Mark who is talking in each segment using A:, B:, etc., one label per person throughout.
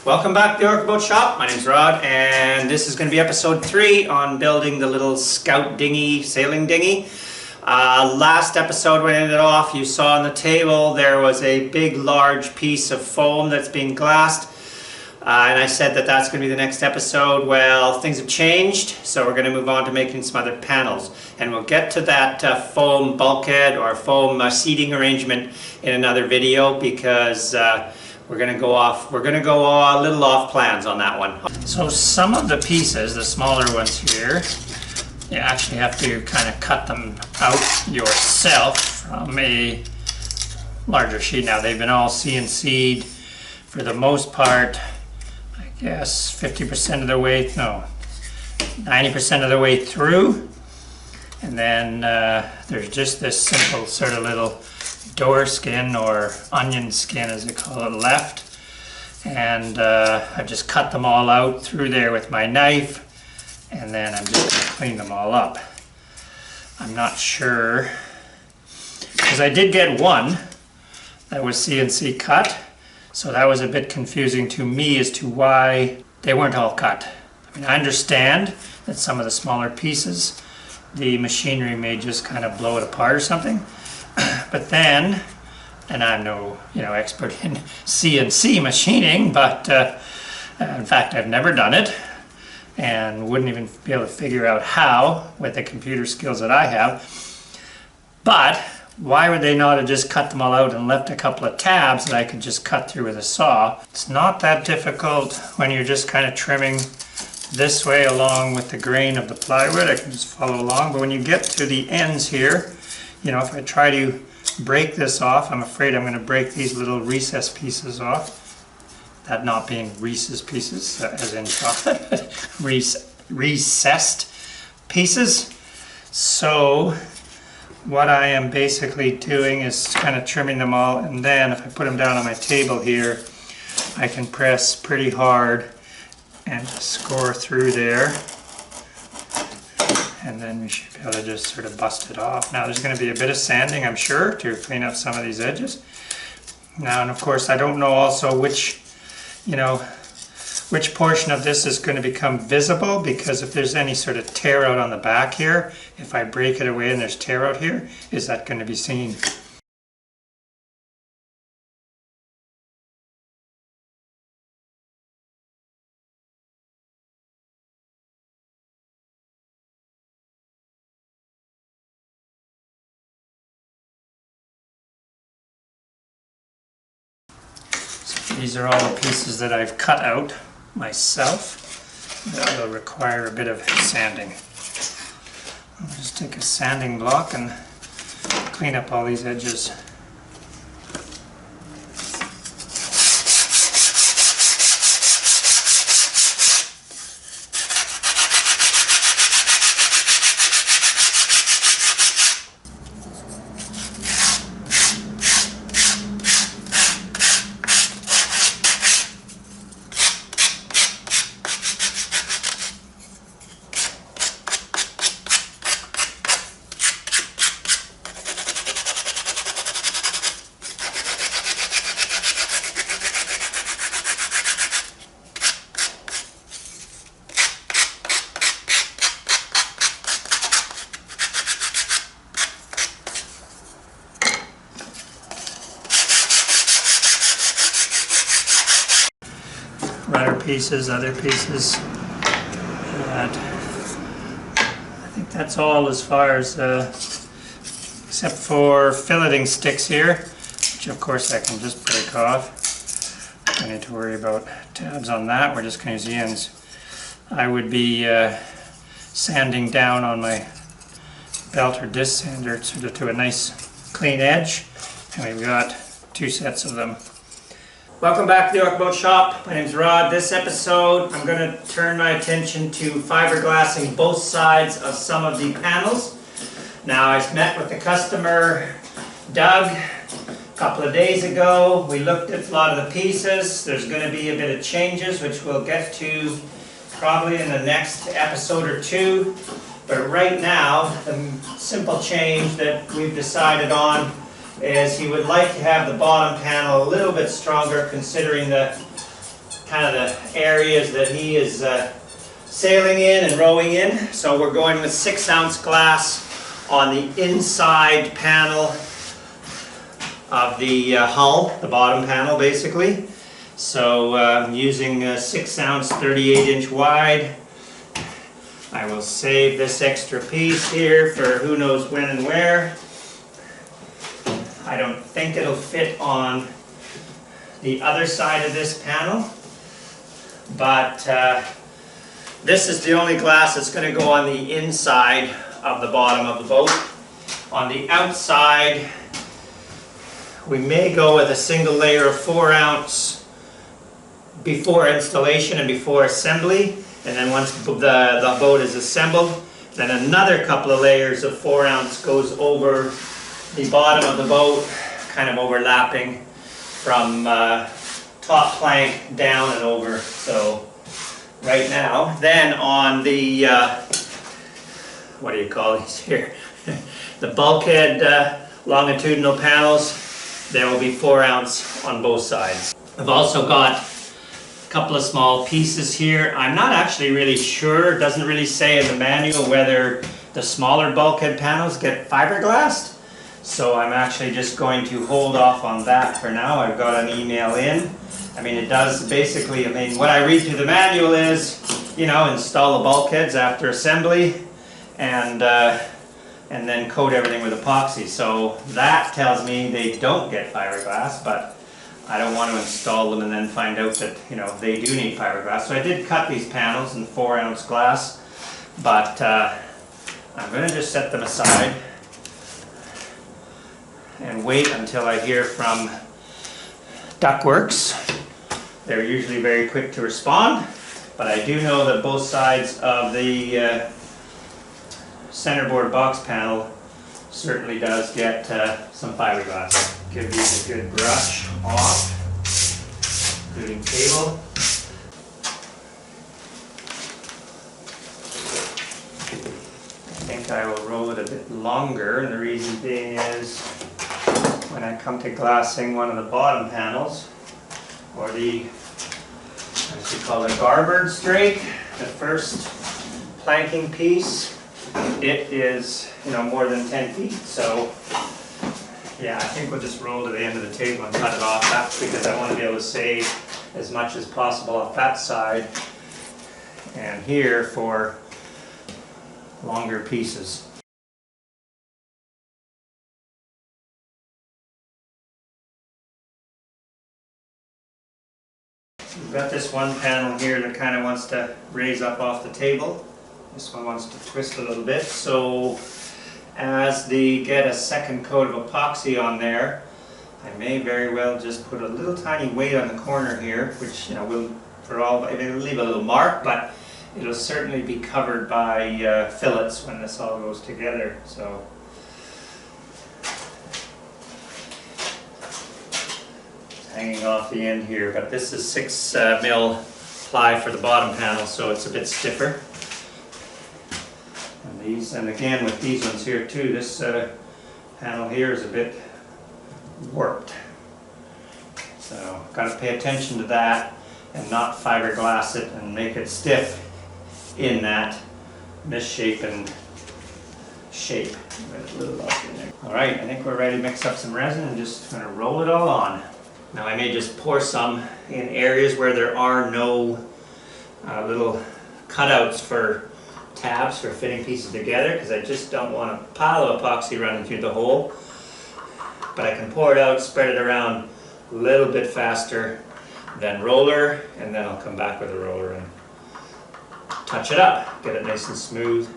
A: Welcome back to the Orca Boat Shop. My name's Rod, and this is going to be episode 3 on building the little scout dinghy, sailing dinghy. Last episode when I ended off, you saw on the table there was a big large piece of foam that's being glassed, and I said that that's going to be the next episode. Well, things have changed, so we're going to move on to making some other panels, and we'll get to that foam bulkhead or foam seating arrangement in another video, because we're going to go a little off plans on that one. So some of the pieces, the smaller ones here, you actually have to kind of cut them out yourself from a larger sheet. Now they've been all CNC'd for the most part, I guess 50% of the way, no, 90% of the way through. And then there's just this simple sort of little door skin or onion skin as they call it left, and I've just cut them all out through there with my knife, and then I'm just going to clean them all up. I'm not sure, because I did get one that was CNC cut, so that was a bit confusing to me as to why they weren't all cut. I mean, I understand that some of the smaller pieces, the machinery may just kind of blow it apart or something. But then, and I'm no expert in CNC machining, but in fact I've never done it and wouldn't even be able to figure out how with the computer skills that I have. But why would they not have just cut them all out and left a couple of tabs that I could just cut through with a saw? It's not that difficult when you're just kind of trimming this way along with the grain of the plywood. I can just follow along, but when you get to the ends here, if I try to break this off, I'm afraid I'm going to break these little recess pieces off. That not being Reese's pieces, as in chocolate, recessed pieces. So what I am basically doing is kind of trimming them all, and then if I put them down on my table here, I can press pretty hard and score through there. And then we should be able to just sort of bust it off. Now there's going to be a bit of sanding, I'm sure, to clean up some of these edges. Now, and of course, I don't know also which portion of this is going to become visible, because if there's any sort of tear out on the back here, if I break it away and there's tear out here, is that going to be seen? These are all the pieces that I've cut out myself. That will require a bit of sanding. I'll just take a sanding block and clean up all these edges. Rudder pieces, other pieces. I think that's all as far as, except for filleting sticks here, which of course I can just break off. Don't need to worry about tabs on that. We're just going to use the ends. I would be sanding down on my belt or disc sander to a nice clean edge, and we've got 2 sets of them. Welcome back to the Orca Boat Shop. My name's Rod. This episode I'm going to turn my attention to fiberglassing both sides of some of the panels. Now, I met with the customer Doug a couple of days ago. We looked at a lot of the pieces. There's going to be a bit of changes which we'll get to probably in the next episode or 2. But right now, the simple change that we've decided on is he would like to have the bottom panel a little bit stronger, considering the kind of the areas that he is sailing in and rowing in. So we're going with 6-ounce glass on the inside panel of the hull, the bottom panel basically. So I'm using a 6-ounce 38-inch wide. I will save this extra piece here for who knows when and where. I don't think it'll fit on the other side of this panel, but this is the only glass that's going to go on the inside of the bottom of the boat. On the outside, we may go with a single layer of 4-ounce before installation and before assembly, and then once the boat is assembled, then another couple of layers of 4-ounce goes over the bottom of the boat, kind of overlapping from top plank down and over. So right now, then on the what do you call these here? The bulkhead longitudinal panels, there will be 4-ounce on both sides. I've also got a couple of small pieces here. I'm not actually really sure, it doesn't really say in the manual whether the smaller bulkhead panels get fiberglassed. So I'm actually just going to hold off on that for now. I've got an email in. I mean, it does basically, I mean, what I read through the manual is, you know, install the bulkheads after assembly and then coat everything with epoxy. So that tells me they don't get fiberglass, but I don't want to install them and then find out that, you know, they do need fiberglass. So I did cut these panels in 4-ounce glass, but I'm going to just set them aside and wait until I hear from Ductworks. They're usually very quick to respond, but I do know that both sides of the centerboard box panel certainly does get some fiberglass. Give these a good brush off, including cable. I think I will roll it a bit longer, and the reason being is when I come to glassing one of the bottom panels, or the, as you call it, garboard strake, the first planking piece, it is, you know, more than 10 feet. So yeah, I think we'll just roll to the end of the table and cut it off. That's because I want to be able to save as much as possible off that side and here for longer pieces. We've got this one panel here that kind of wants to raise up off the table. This one wants to twist a little bit. So as they get a second coat of epoxy on there, I may very well just put a little tiny weight on the corner here, which, you know, will it'll leave a little mark, but it'll certainly be covered by fillets when this all goes together. So hanging off the end here, but this is 6 mil ply for the bottom panel, so it's a bit stiffer. And these, and again with these ones here too, this panel here is a bit warped. So got to pay attention to that and not fiberglass it and make it stiff in that misshapen shape. Alright, I think we're ready to mix up some resin and just kind of roll it all on. Now I may just pour some in areas where there are no little cutouts for tabs for fitting pieces together, because I just don't want a pile of epoxy running through the hole. But I can pour it out, spread it around a little bit faster than roller, and then I'll come back with a roller and touch it up, get it nice and smooth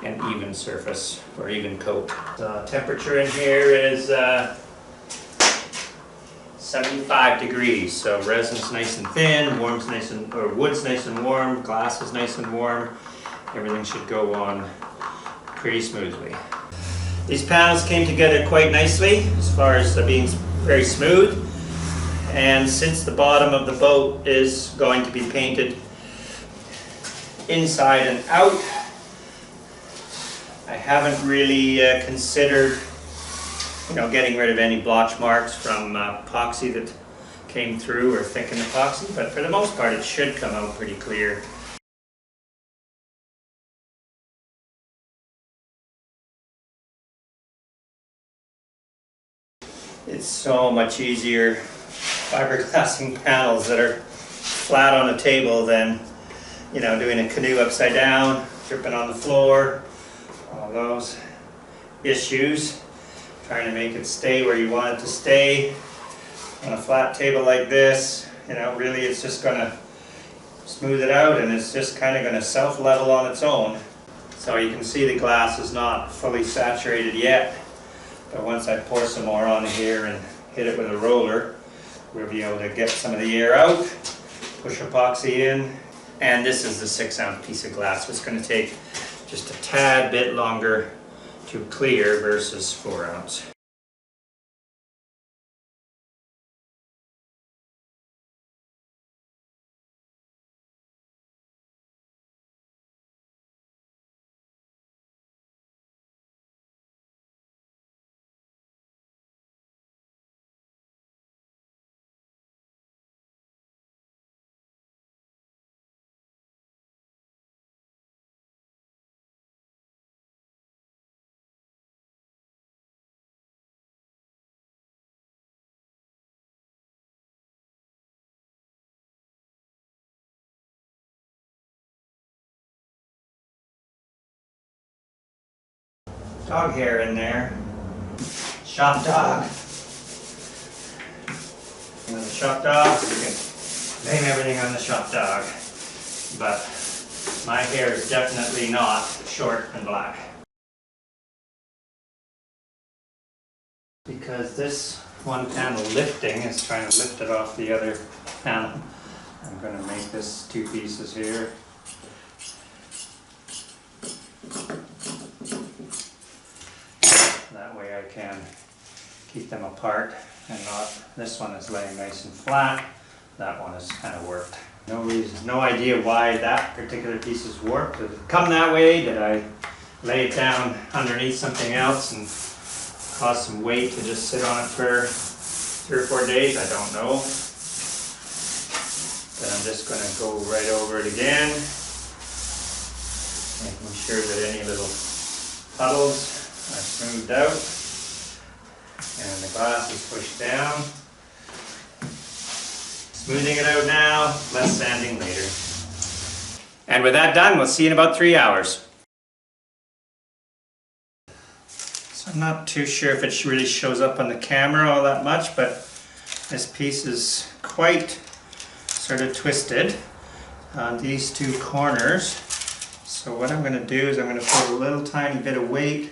A: and even surface or even coat. The temperature in here is 75 degrees, so resin's nice and thin, wood's nice and warm, glass is nice and warm. Everything should go on pretty smoothly. These panels came together quite nicely as far as being very smooth, and since the bottom of the boat is going to be painted inside and out, I haven't really considered, you know, getting rid of any blotch marks from epoxy that came through or thickened epoxy, but for the most part it should come out pretty clear. It's so much easier fiberglassing panels that are flat on a table than, you know, doing a canoe upside down, dripping on the floor, all those issues. Trying to make it stay where you want it to stay on a flat table like this, you know, really it's just going to smooth it out, and it's just kind of going to self-level on its own. So you can see the glass is not fully saturated yet, but once I pour some more on here and hit it with a roller, we'll be able to get some of the air out, push epoxy in, and this is the 6-ounce piece of glass. It's going to take just a tad bit longer to clear versus 4-ounce. Dog hair in there. Shop dog. And the shop dog, so you can blame everything on the shop dog. But my hair is definitely not short and black. Because this one panel lifting is trying to lift it off the other panel. I'm going to make this 2 pieces here. That way I can keep them apart and not, this one is laying nice and flat, that one is kind of warped. No reason, no idea why that particular piece is warped. Did it come that way? Did I lay it down underneath something else and cause some weight to just sit on it for 3 or 4 days? I don't know. But I'm just going to go right over it again, making sure that any little puddles are smoothed out, and the glass is pushed down. Smoothing it out now, less sanding later. And with that done, we'll see you in about 3 hours. So I'm not too sure if it really shows up on the camera all that much, but this piece is quite sort of twisted on these 2 corners. So what I'm going to do is I'm going to put a little tiny bit of weight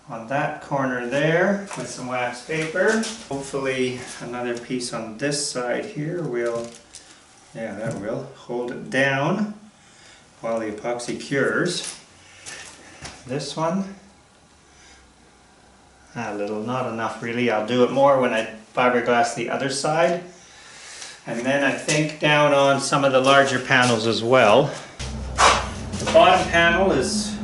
A: on that corner there with some wax paper. Hopefully another piece on this side here will, yeah, that will hold it down while the epoxy cures. This one, a little, not enough really. I'll do it more when I fiberglass the other side. And then I think down on some of the larger panels as well. The bottom panel is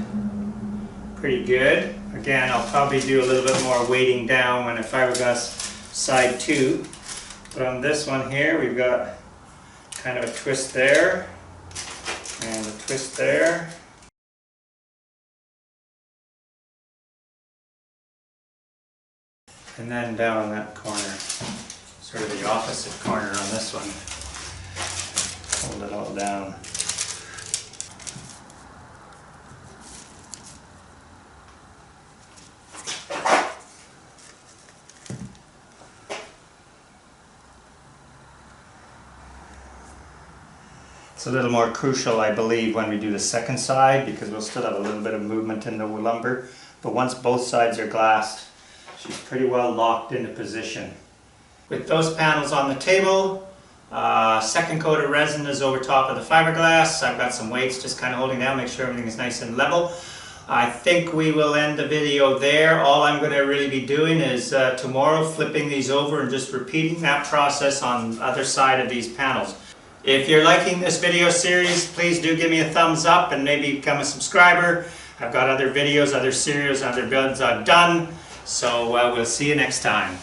A: pretty good. Again, I'll probably do a little bit more weighting down when I fiberglass side 2. But on this one here, we've got kind of a twist there, and a twist there. And then down on that corner, sort of the opposite corner on this one. Hold it all down. It's a little more crucial, I believe, when we do the second side, because we'll still have a little bit of movement in the lumber. But once both sides are glassed, she's pretty well locked into position. With those panels on the table, second coat of resin is over top of the fiberglass. I've got some weights just kind of holding down, make sure everything is nice and level. I think we will end the video there. All I'm going to really be doing is tomorrow flipping these over and just repeating that process on the other side of these panels. If you're liking this video series, please do give me a thumbs up and maybe become a subscriber. I've got other videos, other series, other builds I've done. So we'll see you next time.